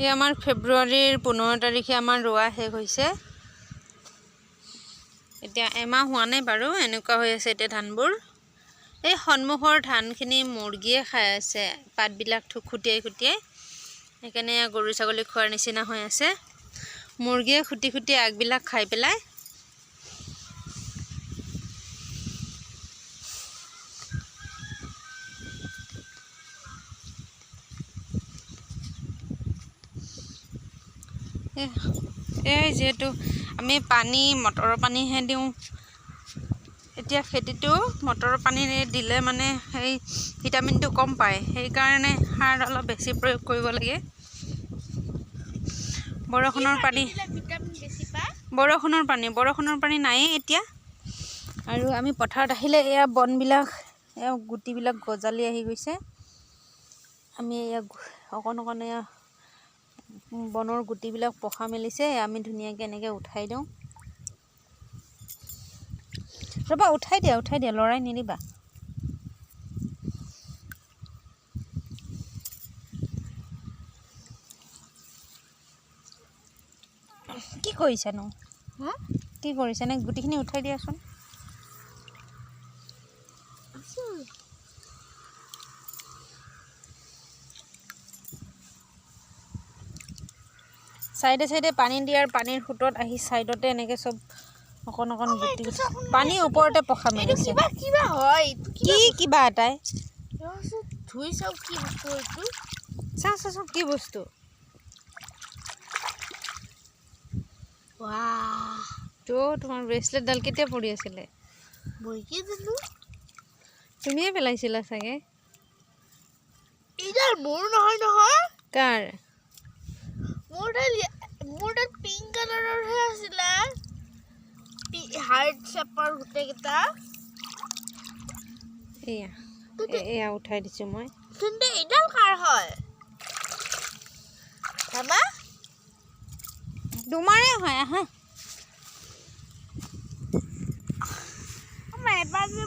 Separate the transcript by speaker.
Speaker 1: এই আমাৰ ফেব্ৰুৱাৰীৰ 15 তাৰিখে আমাৰ ৰোৱা শেষ হৈছে। এতিয়া এমাহ হোৱা নাই বাৰু, এনেকুৱা হৈ আছে এতিয়া ধানবোৰ। এই সন্মুখৰ ধানখিনি মুৰ্গীয়ে খাই আছে, পাতবিলাক খুটিয়াই খুটিয়াই। সেইকাৰণে গৰু ছাগলী খোৱাৰ নিচিনা হৈ আছে। মুৰ্গীয়ে খুটি খুটি আগবিলাক খাই পেলাই। এই যিহেতু আমি পানী মটৰৰ পানীহে দিওঁ, এতিয়া খেতিটো মটৰৰ পানী দিলে মানে সেই ভিটামিনটো কম পায়, সেইকাৰণে সাৰ অলপ বেছি প্ৰয়োগ কৰিব লাগে। বৰষুণৰ পানী নায়েই এতিয়া। আৰু আমি পথাৰত আহিলে এয়া বনবিলাক, এয়া গুটিবিলাক গজালি আহি গৈছে। আমি এয়া অকণ অকণ এয়া বনৰ গুটিবিলাক পখা মেলিছে, আমি ধুনীয়াকৈ এনেকৈ উঠাই দিওঁ। ৰ'বা, উঠাই দিয়া, লৰাই নিদিবা। কি কৰিছানো? কি কৰিছানে? গুটিখিনি উঠাই দিয়াচোন। চাইডে চাইডে পানী দিয়াৰ পানীৰ সোঁতত আহি চাইডতে এনেকৈ চব অকণ অকণ গুটি পানী ওপৰতে পখা মেলিছে। কি কিবা এটাই ধুই চাওক, কি বস্তু এইটো? চাওঁ কি বস্তু? তো তোমাৰ ব্ৰেচলেটডাল কেতিয়া পৰি আছিলে? তুমিয়ে পেলাইছিলা চাগে।
Speaker 2: এইডাল মোৰ নহয়।
Speaker 1: কাৰ?
Speaker 2: মোৰ তাত পিংক কালাৰৰহে আছিলে, হাৰ্ট শ্বেপৰ গোটেইকেইটা।
Speaker 1: এয়া উঠাই দিছোঁ মই।
Speaker 2: কিন্তু এইডাল কাৰ হয়?
Speaker 1: তোমাৰে হয়, আহা।
Speaker 2: এবাৰ যে